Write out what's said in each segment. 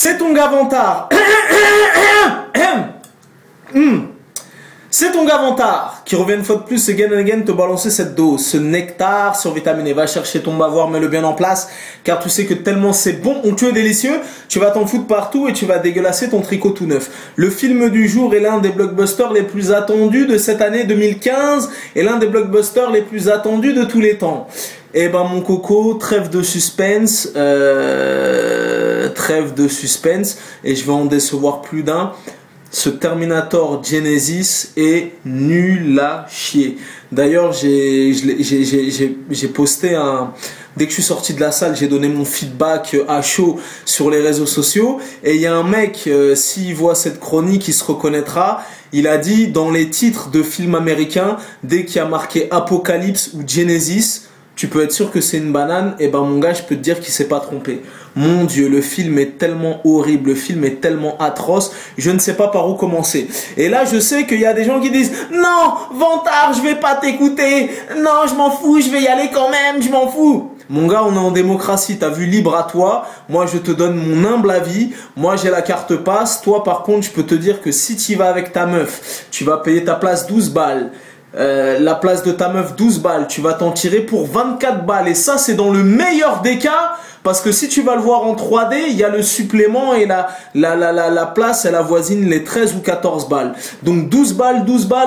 C'est ton gars Vantard. C'est ton gars Vantard qui revient une fois de plus again and again te balancer cette dose, ce nectar survitaminé. Va chercher ton bavoir, mets-le bien en place, car tu sais que tellement c'est bon, onctueux et délicieux, tu vas t'en foutre partout et tu vas dégueulasser ton tricot tout neuf. Le film du jour est l'un des blockbusters les plus attendus de cette année 2015 et l'un des blockbusters les plus attendus de tous les temps. Eh ben mon coco, trêve de suspense, et je vais en décevoir plus d'un. Ce Terminator Genesis est nul à chier. D'ailleurs, j'ai posté un... Dès que je suis sorti de la salle, j'ai donné mon feedback à chaud sur les réseaux sociaux. Et il y a un mec, s'il voit cette chronique, il se reconnaîtra. Il a dit, dans les titres de films américains, dès qu'il y a marqué Apocalypse ou Genesis, tu peux être sûr que c'est une banane. Et ben mon gars, je peux te dire qu'il s'est pas trompé. Mon Dieu, le film est tellement horrible, le film est tellement atroce, je ne sais pas par où commencer. Et là, je sais qu'il y a des gens qui disent « Non, Vantard, je vais pas t'écouter. Non, je m'en fous, je vais y aller quand même, je m'en fous. » Mon gars, on est en démocratie, t'as vu, libre à toi. Moi, je te donne mon humble avis. Moi, j'ai la carte passe. Toi, par contre, je peux te dire que si tu vas avec ta meuf, tu vas payer ta place 12 balles. La place de ta meuf 12 balles, tu vas t'en tirer pour 24 balles. Et ça, c'est dans le meilleur des cas. Parce que si tu vas le voir en 3D, il y a le supplément et la place, elle avoisine les 13 ou 14 balles. Donc 12 balles,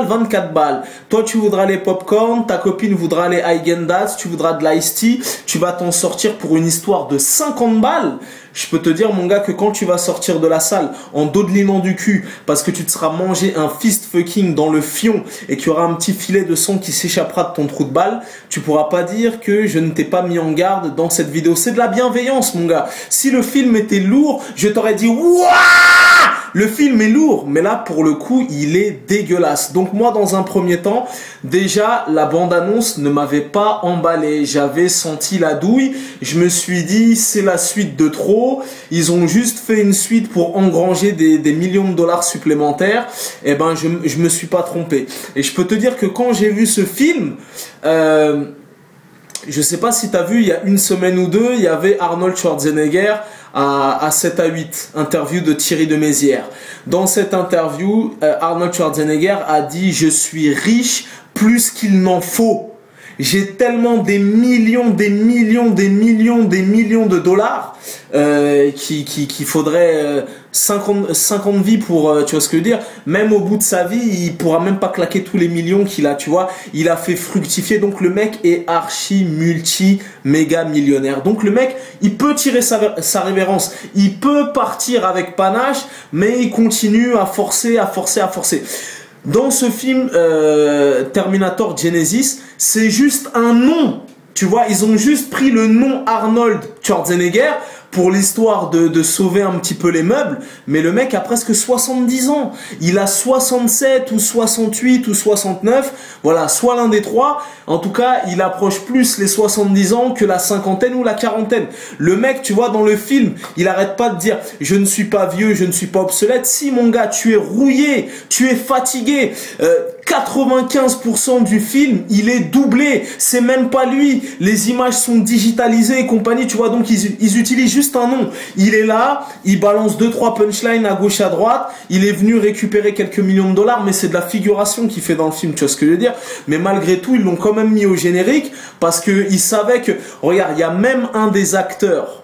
24 balles. Toi, tu voudras les popcorn, ta copine voudra les Häagen-Dazs, tu voudras de l'ice tea, tu vas t'en sortir pour une histoire de 50 balles. Je peux te dire, mon gars, que quand tu vas sortir de la salle en dodelinant du cul parce que tu te seras mangé un fist fucking dans le fion et qu'il y aura un petit filet de sang qui s'échappera de ton trou de balle, tu pourras pas dire que je ne t'ai pas mis en garde dans cette vidéo. C'est de la bienveillance, mon gars. Si le film était lourd, je t'aurais dit, wouah! Le film est lourd, mais là, pour le coup, il est dégueulasse. Donc moi, dans un premier temps, déjà, la bande-annonce ne m'avait pas emballé. J'avais senti la douille. Je me suis dit, c'est la suite de trop. Ils ont juste fait une suite pour engranger des millions de dollars supplémentaires. Eh ben, je me suis pas trompé. Et je peux te dire que quand j'ai vu ce film... je sais pas si tu as vu, il y a une semaine ou deux, il y avait Arnold Schwarzenegger à 7 à 8, interview de Thierry de Mézières. Dans cette interview, Arnold Schwarzenegger a dit « Je suis riche plus qu'il n'en faut. J'ai tellement des millions de dollars qu'il faudrait 50 vies pour, tu vois ce que je veux dire. Même au bout de sa vie, il pourra même pas claquer tous les millions qu'il a, tu vois. Il a fait fructifier, donc le mec est archi méga millionnaire. Donc le mec, il peut tirer sa révérence, il peut partir avec panache, mais il continue à forcer. Dans ce film Terminator Genesis, c'est juste un nom. Tu vois, ils ont juste pris le nom Arnold Schwarzenegger pour l'histoire de sauver un petit peu les meubles. Mais le mec a presque 70 ans. Il a 67 ou 68 ou 69. Voilà, soit l'un des trois. En tout cas, il approche plus les 70 ans que la cinquantaine ou la quarantaine. Le mec, tu vois, dans le film, il arrête pas de dire « Je ne suis pas vieux, je ne suis pas obsolète ». Si, mon gars, tu es rouillé, tu es fatigué. 95% du film, il est doublé. C'est même pas lui. Les images sont digitalisées et compagnie, tu vois. Donc, ils utilisent juste un nom. Il est là, il balance 2-3 punchlines à gauche à droite. Il est venu récupérer quelques millions de dollars, mais c'est de la figuration qu'il fait dans le film, tu vois ce que je veux dire. Mais malgré tout, ils l'ont quand même mis au générique parce qu'ils savaient que, regarde, il y a même un des acteurs.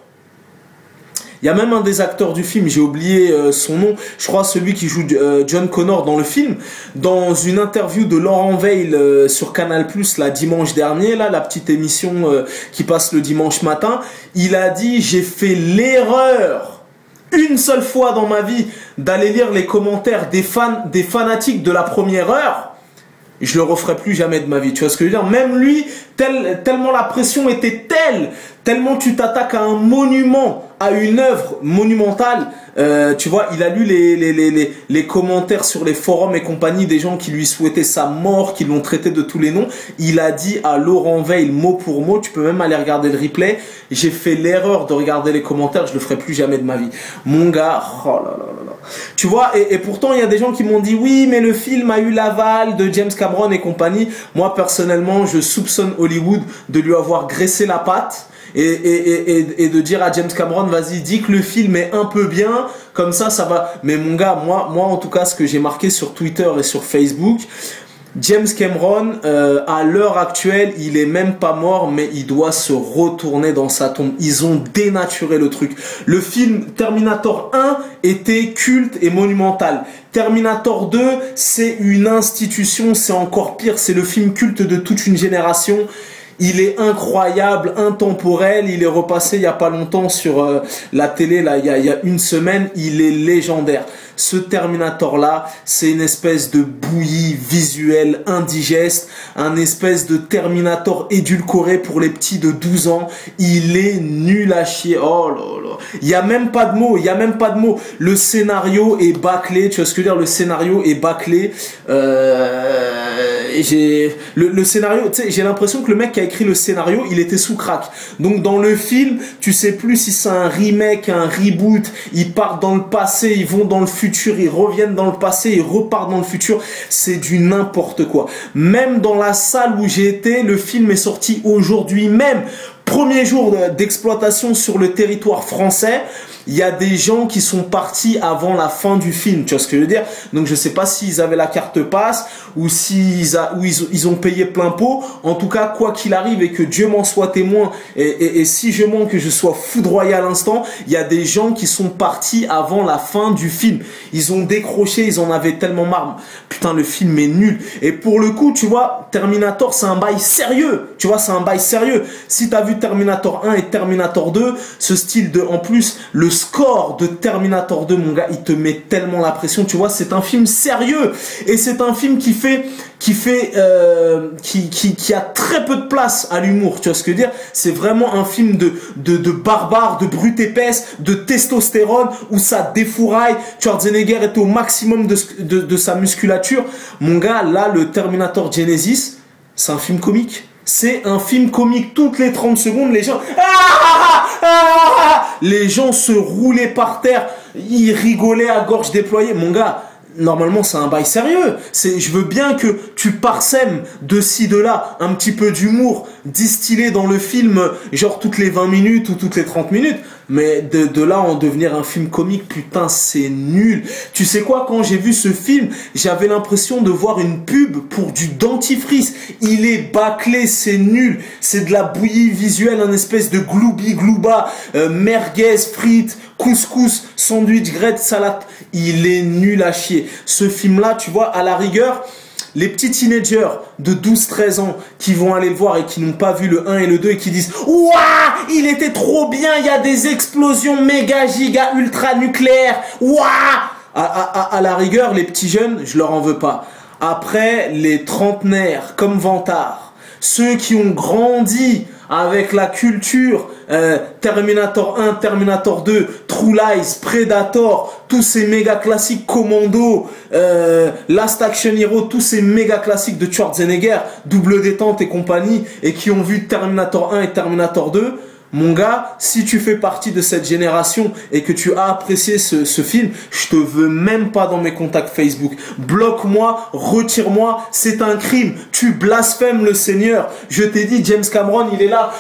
Il y a même un des acteurs du film, j'ai oublié son nom, je crois celui qui joue John Connor dans le film. Dans une interview de Laurent Veil sur Canal+, là, dimanche dernier, là, la petite émission qui passe le dimanche matin, il a dit « J'ai fait l'erreur une seule fois dans ma vie d'aller lire les commentaires des fanatiques de la première heure. Je le referai plus jamais de ma vie. » Tu vois ce que je veux dire? Même lui, tellement la pression était tellement tu t'attaques à un monument, à une œuvre monumentale, tu vois, il a lu les commentaires sur les forums et compagnie des gens qui lui souhaitaient sa mort, qui l'ont traité de tous les noms. Il a dit à Laurent Veil, mot pour mot, tu peux même aller regarder le replay, j'ai fait l'erreur de regarder les commentaires, je le ferai plus jamais de ma vie. Mon gars, oh là là là là. Tu vois, et pourtant il y a des gens qui m'ont dit oui, mais le film a eu l'aval de James Cameron et compagnie. Moi personnellement, je soupçonne Hollywood de lui avoir graissé la patte. et de dire à James Cameron, vas-y, dis que le film est un peu bien, comme ça va. Mais mon gars, moi en tout cas, ce que j'ai marqué sur Twitter et sur Facebook, James Cameron, à l'heure actuelle, il est même pas mort, mais il doit se retourner dans sa tombe. Ils ont dénaturé le truc. Le film Terminator 1 était culte et monumental. Terminator 2, c'est une institution, c'est encore pire, c'est le film culte de toute une génération. Il est incroyable, intemporel, il est repassé il y a pas longtemps sur la télé, là, il y a une semaine, il est légendaire. Ce Terminator-là, c'est une espèce de bouillie visuelle indigeste, un espèce de Terminator édulcoré pour les petits de 12 ans. Il est nul à chier. Oh là là. Il y a même pas de mots, il y a même pas de mots. Le scénario est bâclé, tu vois ce que je veux dire, le scénario est bâclé. Le scénario, tu sais, j'ai l'impression que le mec qui a écrit le scénario, il était sous crack. Donc dans le film, tu sais plus si c'est un remake, un reboot, ils partent dans le passé, ils vont dans le futur, ils reviennent dans le passé, ils repartent dans le futur, c'est du n'importe quoi. Même dans la salle où j'ai été, le film est sorti aujourd'hui même. Premier jour d'exploitation sur le territoire français, il y a des gens qui sont partis avant la fin du film, tu vois ce que je veux dire? Donc je sais pas s'ils avaient la carte passe ou ils ont payé plein pot. En tout cas, quoi qu'il arrive et que Dieu m'en soit témoin, et si je mens que je sois foudroyé à l'instant, il y a des gens qui sont partis avant la fin du film. Ils ont décroché, ils en avaient tellement marre. Putain, le film est nul. Et pour le coup, tu vois, Terminator, c'est un bail sérieux. Tu vois, c'est un bail sérieux. Si t'as vu Terminator 1 et Terminator 2, ce style de, en plus, le score de Terminator 2, mon gars, il te met tellement la pression. Tu vois, c'est un film sérieux. Et c'est un film qui a très peu de place à l'humour. Tu vois ce que je veux dire? C'est vraiment un film de barbares, de brute épaisse, de testostérone, où ça défouraille. Schwarzenegger était au maximum de sa musculature. Mon gars, là, le Terminator Genesis, c'est un film comique. C'est un film comique. Toutes les 30 secondes, les gens se roulaient par terre. Ils rigolaient à gorge déployée. Mon gars, normalement, c'est un bail sérieux. Je veux bien que tu parsèmes de ci, de là, un petit peu d'humour distillé dans le film, genre toutes les 20 minutes ou toutes les 30 minutes. Mais de là en devenir un film comique, putain, c'est nul. Tu sais quoi, quand j'ai vu ce film, j'avais l'impression de voir une pub pour du dentifrice. Il est bâclé, c'est nul. C'est de la bouillie visuelle, un espèce de gloubi-glouba, merguez, frites, couscous, sandwich, grette, salade. Il est nul à chier. Ce film-là, tu vois, à la rigueur, les petits teenagers de 12-13 ans qui vont aller le voir et qui n'ont pas vu le 1 et le 2 et qui disent « Ouah, il était trop bien, il y a des explosions méga giga ultra nucléaires, ouah !» À la rigueur, les petits jeunes, je leur en veux pas. Après, les trentenaires comme Vantard, ceux qui ont grandi avec la culture Terminator 1, Terminator 2, True Lies, Predator, tous ces méga classiques, Commando, Last Action Hero, tous ces méga classiques de Schwarzenegger, Double Détente et compagnie, et qui ont vu Terminator 1 et Terminator 2, mon gars, si tu fais partie de cette génération et que tu as apprécié ce film, je te veux même pas dans mes contacts Facebook. Bloque-moi, retire-moi, c'est un crime. Tu blasphèmes le Seigneur. Je t'ai dit, James Cameron, il est là.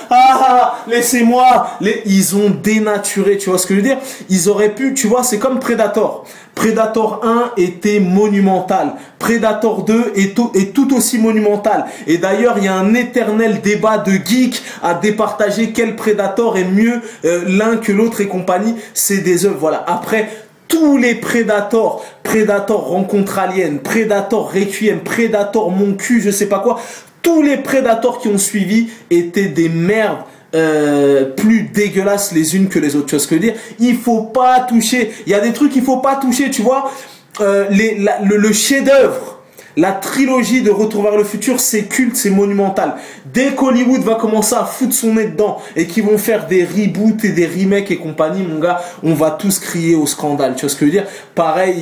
Laissez-moi. Ils ont dénaturé, tu vois ce que je veux dire? Ils auraient pu, tu vois, c'est comme Predator. Predator 1 était monumental. Predator 2 est tout aussi monumental. Et d'ailleurs, il y a un éternel débat de geeks à départager quel Predator est mieux l'un que l'autre et compagnie. C'est des œuvres, voilà. Après, tous les Predator, Predator Rencontre Alien, Predator Requiem, Predator Mon cul, je sais pas quoi, tous les Predators qui ont suivi étaient des merdes. Plus dégueulasses les unes que les autres, tu vois ce que je veux dire? Il faut pas toucher, il y a des trucs qu'il faut pas toucher, tu vois. Le chef-d'œuvre, la trilogie de Retour vers le futur, c'est culte, c'est monumental. Dès qu'Hollywood va commencer à foutre son nez dedans et qu'ils vont faire des reboots et des remakes et compagnie, mon gars, on va tous crier au scandale. Tu vois ce que je veux dire? Pareil,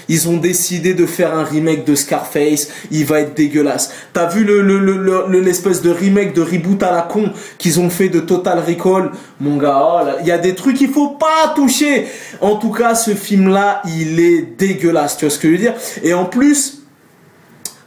ils ont décidé de faire un remake de Scarface. Il va être dégueulasse. T'as vu l'espèce de remake de reboot à la con qu'ils ont fait de Total Recall? Mon gars, oh là, il y a des trucs qu'il faut pas toucher. En tout cas, ce film-là, il est dégueulasse. Tu vois ce que je veux dire? Et en plus,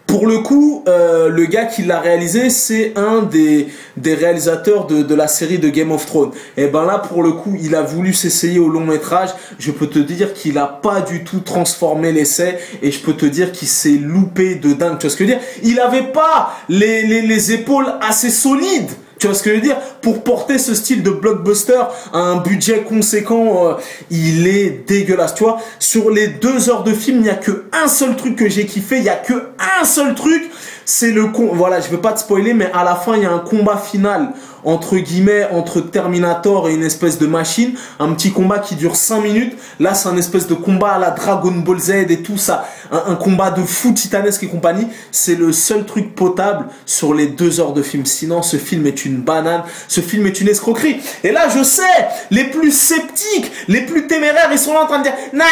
Pour le coup, le gars qui l'a réalisé, c'est un des réalisateurs de la série de Game of Thrones. Et ben là, pour le coup, il a voulu s'essayer au long métrage. Je peux te dire qu'il a pas du tout transformé l'essai, et je peux te dire qu'il s'est loupé de dingue. Tu vois ce que je veux dire? Il avait pas les épaules assez solides. Tu vois ce que je veux dire? Pour porter ce style de blockbuster à un budget conséquent, il est dégueulasse. Tu vois, sur les 2 heures de film, il n'y a que un seul truc que j'ai kiffé. Il n'y a que un seul truc. C'est voilà, je veux pas te spoiler, mais à la fin, il y a un combat final entre guillemets, entre Terminator et une espèce de machine. Un petit combat qui dure 5 minutes. Là, c'est un espèce de combat à la Dragon Ball Z et tout ça. Un combat de fou titanesque et compagnie. C'est le seul truc potable sur les 2 heures de film. Sinon, ce film est une banane. Ce film est une escroquerie. Et là, je sais, les plus sceptiques, les plus téméraires, ils sont là en train de dire « Nah,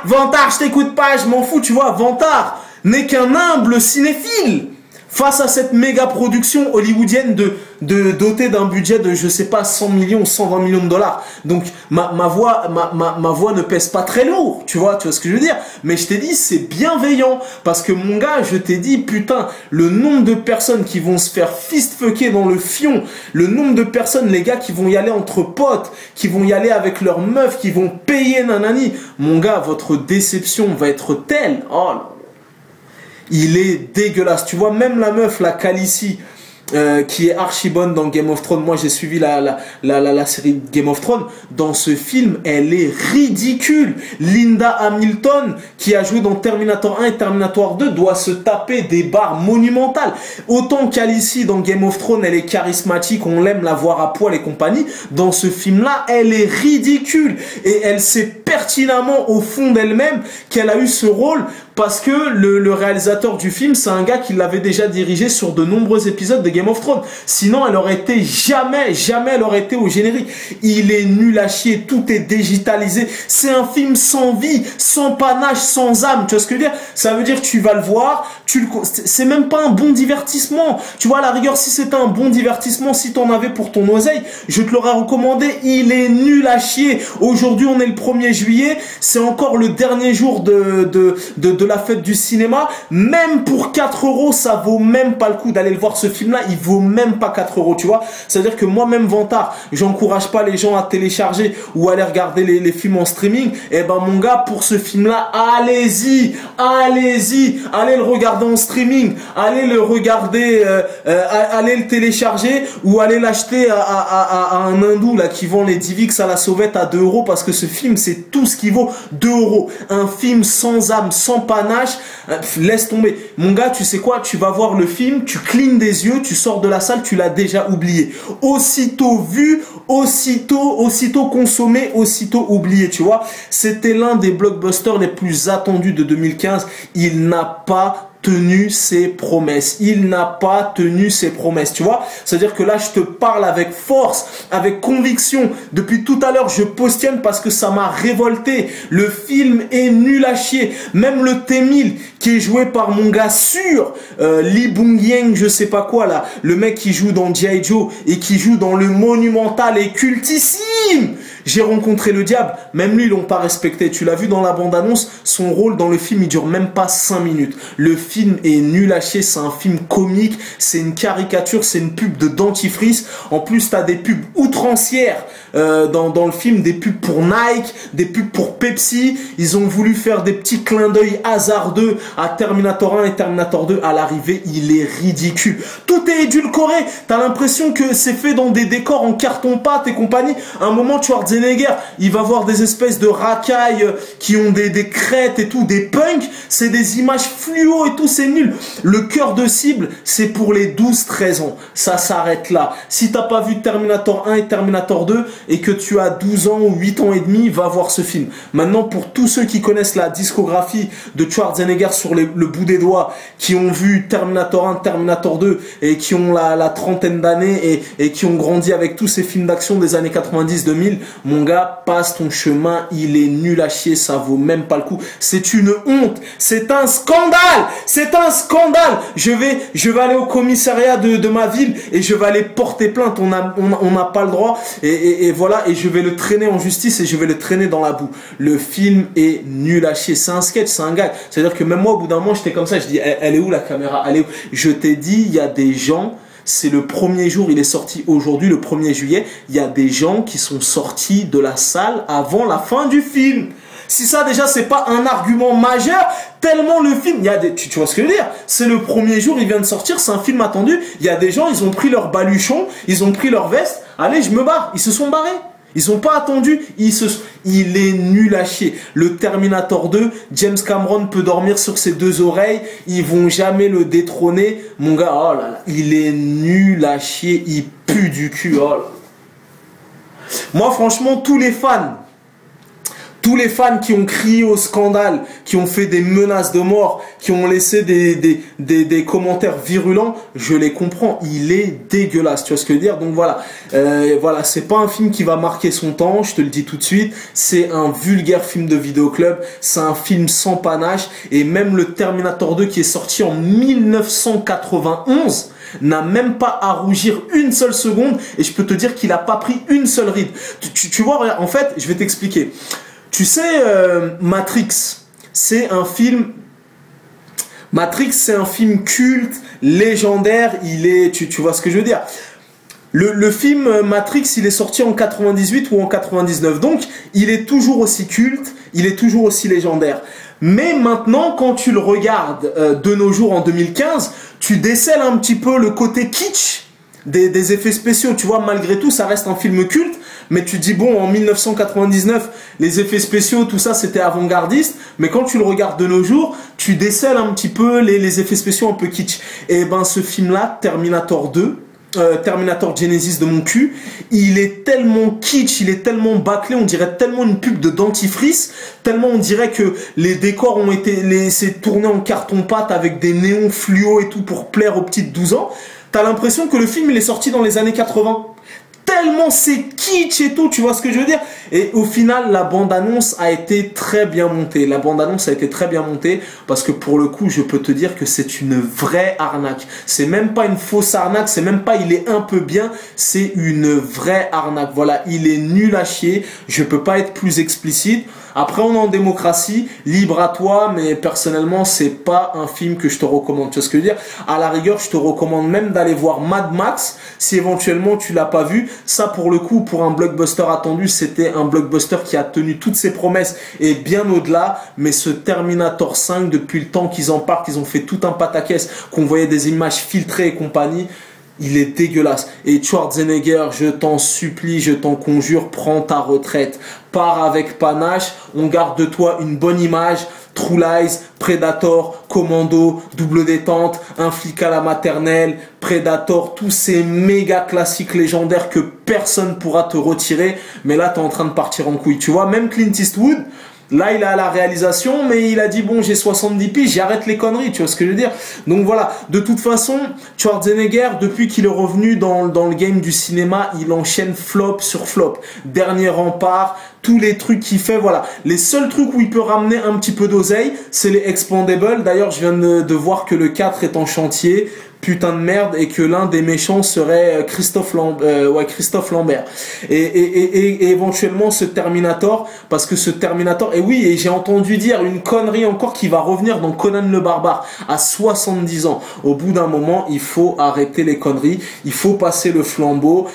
Vantard, je t'écoute pas, je m'en fous, tu vois. » Vantard n'est qu'un humble cinéphile face à cette méga production hollywoodienne dotée d'un budget de, je sais pas, 100 millions, 120 millions de dollars. Donc, ma voix ne pèse pas très lourd, tu vois ce que je veux dire. Mais je t'ai dit, c'est bienveillant. Parce que mon gars, je t'ai dit, putain, le nombre de personnes qui vont se faire fist-fucker dans le fion, le nombre de personnes, les gars, qui vont y aller entre potes, qui vont y aller avec leurs meufs, qui vont payer nanani. Mon gars, votre déception va être telle. Oh là. Il est dégueulasse. Tu vois, même la meuf, la Khaleesi, qui est archi bonne dans Game of Thrones. Moi, j'ai suivi la série Game of Thrones. Dans ce film, elle est ridicule. Linda Hamilton, qui a joué dans Terminator 1 et Terminator 2, doit se taper des barres monumentales. Autant Khaleesi dans Game of Thrones, elle est charismatique, on l'aime la voir à poil et compagnie. Dans ce film-là, elle est ridicule. Et elle sait pertinemment au fond d'elle-même qu'elle a eu ce rôle parce que le réalisateur du film, c'est un gars qui l'avait déjà dirigé sur de nombreux épisodes de Game of Thrones. Sinon, elle aurait été jamais elle aurait été au générique. Il est nul à chier, tout est digitalisé. C'est un film sans vie, sans panache, sans âme. Tu vois ce que je veux dire? Ça veut dire que tu vas le voir, c'est même pas un bon divertissement. Tu vois, à la rigueur, si c'était un bon divertissement, si t'en avais pour ton oseille, je te l'aurais recommandé. Il est nul à chier. Aujourd'hui, on est le 1er juillet. C'est encore le dernier jour de la fête du cinéma. Même pour 4 €, ça vaut même pas le coup d'aller le voir ce film-là. Il vaut même pas 4 €, tu vois. C'est-à-dire que moi-même, Vantard, j'encourage pas les gens à télécharger ou à aller regarder les films en streaming. Eh ben, mon gars, pour ce film-là, allez-y, allez le regarder en streaming, allez le regarder, allez le télécharger ou allez l'acheter à un hindou là qui vend les Divix à la sauvette à 2 € parce que ce film, c'est tout ce qui vaut 2 €. Un film sans âme, sans panache, laisse tomber. Mon gars, tu sais quoi? Tu vas voir le film, tu clignes des yeux, tu sors de la salle, tu l'as déjà oublié. Aussitôt vu, aussitôt consommé, aussitôt oublié, tu vois. C'était l'un des blockbusters les plus attendus de 2015. Il n'a pas tenu ses promesses. Il n'a pas tenu ses promesses, tu vois. C'est-à-dire que là, je te parle avec force, avec conviction. Depuis tout à l'heure, je postienne parce que ça m'a révolté. Le film est nul à chier. Même le T-1000, qui est joué par mon gars sûr, Lee Bung-yang, je sais pas quoi, là. Le mec qui joue dans G.I. Joe et qui joue dans le monumental et cultissime J'ai rencontré le diable. Même lui, ils l'ont pas respecté. Tu l'as vu dans la bande-annonce, son rôle dans le film, il dure même pas 5 minutes. Le film est nul à chier, c'est un film comique, c'est une caricature, c'est une pub de dentifrice. En plus, tu as des pubs outrancières dans le film, des pubs pour Nike, des pubs pour Pepsi. Ils ont voulu faire des petits clins d'œil hasardeux à Terminator 1 et Terminator 2. À l'arrivée, il est ridicule. Tout est édulcoré. Tu as l'impression que c'est fait dans des décors en carton-pâte et compagnie. À un moment, Schwarzenegger, il va voir des espèces de racailles qui ont des crêtes et tout, des punks. C'est des images fluo et tout, c'est nul. Le cœur de cible, c'est pour les 12-13 ans. Ça s'arrête là. Si t'as pas vu Terminator 1 et Terminator 2 et que tu as 12 ans ou 8 ans et demi, va voir ce film. Maintenant, pour tous ceux qui connaissent la discographie de Schwarzenegger sur le bout des doigts, qui ont vu Terminator 1, Terminator 2 et qui ont la trentaine d'années et qui ont grandi avec tous ces films d'action des années 90-2000, mon gars, passe ton chemin, il est nul à chier, ça vaut même pas le coup. C'est une honte, c'est un scandale, C'est un scandale. Je vais aller au commissariat de ma ville et je vais aller porter plainte. On n'a pas le droit. Et voilà. Et je vais le traîner en justice et je vais le traîner dans la boue. Le film est nul à chier. C'est un sketch, c'est un gag. C'est-à-dire que même moi, au bout d'un moment, j'étais comme ça. Je dis, elle est où la caméra? Elle est où? Je t'ai dit, il y a des gens. C'est le premier jour, il est sorti aujourd'hui, le 1er juillet. Il y a des gens qui sont sortis de la salle avant la fin du film. Si ça déjà c'est pas un argument majeur, tellement le film, il y a des, tu vois ce que je veux dire? C'est le 1er jour, il vient de sortir, c'est un film attendu. Il y a des gens, ils ont pris leur baluchon, ils ont pris leur veste. Allez, je me barre. Ils se sont barrés. Ils ont pas attendu, il est nul à chier. Le Terminator 2, James Cameron peut dormir sur ses 2 oreilles, ils vont jamais le détrôner. Mon gars, oh là là, il est nul à chier, il pue du cul. Oh là. Moi franchement, tous les fans qui ont crié au scandale, qui ont fait des menaces de mort, qui ont laissé des commentaires virulents, je les comprends. Il est dégueulasse, tu vois ce que je veux dire? Donc voilà, voilà, c'est pas un film qui va marquer son temps, je te le dis tout de suite. C'est un vulgaire film de vidéoclub, c'est un film sans panache. Et même le Terminator 2 qui est sorti en 1991 n'a même pas à rougir une seule seconde. Et je peux te dire qu'il a pas pris une seule ride. Tu vois, en fait, je vais t'expliquer. Tu sais, Matrix, c'est un film... Matrix, c'est un film culte, légendaire, il est... Tu vois ce que je veux dire? Le film Matrix, il est sorti en 98 ou en 99, donc il est toujours aussi culte, il est toujours aussi légendaire. Mais maintenant, quand tu le regardes de nos jours en 2015, tu décèles un petit peu le côté kitsch des effets spéciaux. Tu vois, malgré tout, ça reste un film culte. Mais tu dis, bon, en 1999, les effets spéciaux, tout ça, c'était avant-gardiste. Mais quand tu le regardes de nos jours, tu décèles un petit peu les effets spéciaux un peu kitsch. Et ben, ce film-là, Terminator 2, Terminator Genesis de mon cul, il est tellement kitsch, il est tellement bâclé, on dirait tellement une pub de dentifrice, tellement on dirait que les décors ont été laissés tourner en carton-pâte avec des néons fluo et tout pour plaire aux petites 12 ans. T'as l'impression que le film, il est sorti dans les années 80. Tellement c'est kitsch et tout, tu vois ce que je veux dire? Et au final, la bande-annonce a été très bien montée. La bande-annonce a été très bien montée parce que pour le coup, je peux te dire que c'est une vraie arnaque. C'est même pas une fausse arnaque, c'est même pas il est un peu bien, c'est une vraie arnaque. Voilà, il est nul à chier. Je peux pas être plus explicite. Après, on est en démocratie, libre à toi, mais personnellement, c'est pas un film que je te recommande. Tu vois ce que je veux dire? À la rigueur, je te recommande même d'aller voir Mad Max, si éventuellement tu l'as pas vu. Ça, pour le coup, pour un blockbuster attendu, c'était un blockbuster qui a tenu toutes ses promesses et bien au-delà. Mais ce Terminator 5, depuis le temps qu'ils en parlent, qu'ils ont fait tout un pataquès, qu'on voyait des images filtrées et compagnie, il est dégueulasse. Et Schwarzenegger, je t'en supplie, je t'en conjure, prends ta retraite. Pars avec panache, on garde de toi une bonne image. True Lies, Predator, Commando, Double Détente, Un flic à la maternelle, Predator, tous ces méga classiques légendaires que personne pourra te retirer. Mais là, t'es en train de partir en couille. Tu vois, même Clint Eastwood, là, il est à la réalisation, mais il a dit, bon, j'ai 70 piges, j'arrête les conneries, tu vois ce que je veux dire? Donc voilà, de toute façon, Schwarzenegger, depuis qu'il est revenu dans le game du cinéma, il enchaîne flop sur flop. Dernier rempart, tous les trucs qu'il fait, voilà. Les seuls trucs où il peut ramener un petit peu d'oseille, c'est les Expendables. D'ailleurs, je viens de voir que le 4 est en chantier. Putain de merde, et que l'un des méchants serait Christophe Lambert. Et éventuellement ce Terminator, parce que ce Terminator, et oui, et j'ai entendu dire une connerie encore qui va revenir dans Conan le Barbare à 70 ans. Au bout d'un moment, il faut arrêter les conneries, il faut passer le flambeau.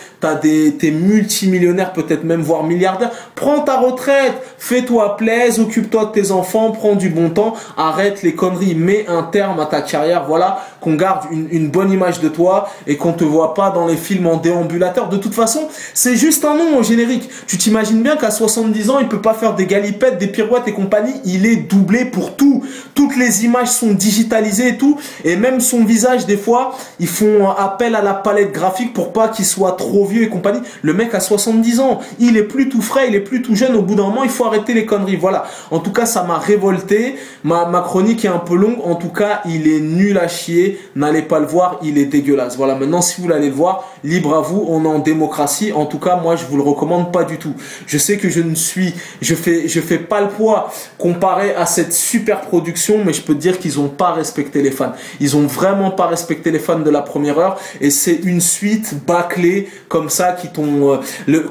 T'es multimillionnaire, peut-être même voire milliardaire. Prends ta retraite, fais-toi plaisir, occupe-toi de tes enfants, prends du bon temps, arrête les conneries, mets un terme à ta carrière, voilà, qu'on garde une bonne image de toi et qu'on te voit pas dans les films en déambulateur. De toute façon, c'est juste un nom au générique. Tu t'imagines bien qu'à 70 ans, il peut pas faire des galipettes, des pirouettes et compagnie. Il est doublé pour tout. Toutes les images sont digitalisées et tout. Et même son visage, des fois, ils font appel à la palette graphique pour pas qu'il soit trop vieux et compagnie. Le mec a 70 ans. Il est plus tout frais, il est plus tout jeune. Au bout d'un moment, il faut arrêter les conneries. Voilà. En tout cas, ça m'a révolté. Ma chronique est un peu longue. En tout cas, il est nul à chier. N'allez pas le le voir, il est dégueulasse. Voilà, maintenant si vous voulez aller le voir, libre à vous, on est en démocratie. En tout cas, moi je vous le recommande pas du tout. Je sais que je fais pas le poids comparé à cette super production, mais je peux te dire qu'ils ont pas respecté les fans. Ils ont vraiment pas respecté les fans de la première heure, et c'est une suite bâclée comme ça qui t'ont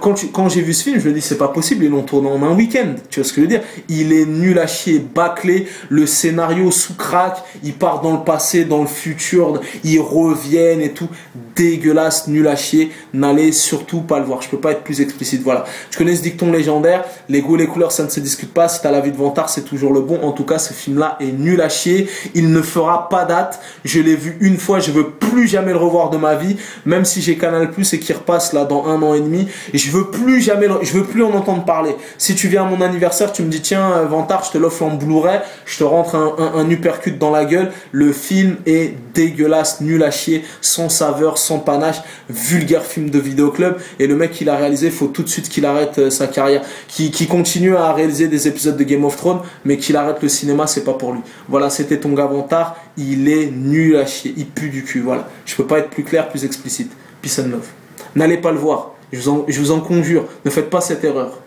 quand j'ai vu ce film, je me dis c'est pas possible, ils l'ont tourné en un week-end. Tu vois ce que je veux dire? Il est nul à chier, bâclé, le scénario sous crack, ils partent dans le passé, dans le futur, ils reviennent et tout, dégueulasse, nul à chier. N'allez surtout pas le voir, je peux pas être plus explicite. Voilà, tu connais ce dicton légendaire, les goûts et les couleurs ça ne se discute pas, si t'as la vie de vantard c'est toujours le bon. En tout cas, ce film là est nul à chier, il ne fera pas date, je l'ai vu une fois, je veux plus jamais le revoir de ma vie, même si j'ai Canal Plus et qu'il repasse là dans 1 an et demi, et je veux plus en entendre parler. Si tu viens à mon anniversaire, tu me dis tiens Vantard, je te l'offre en Blu-ray, je te rentre un uppercut dans la gueule. Le film est dégueulasse, nul à chier, sans saveur, sans panache, vulgaire film de vidéoclub, et le mec qui l'a réalisé, faut tout de suite qu'il arrête sa carrière, qui continue à réaliser des épisodes de Game of Thrones, mais qu'il arrête le cinéma, c'est pas pour lui. Voilà, c'était ton gars Vantard, il est nul à chier, il pue du cul, voilà. Je peux pas être plus clair, plus explicite. Peace and love. N'allez pas le voir, je vous en conjure, ne faites pas cette erreur.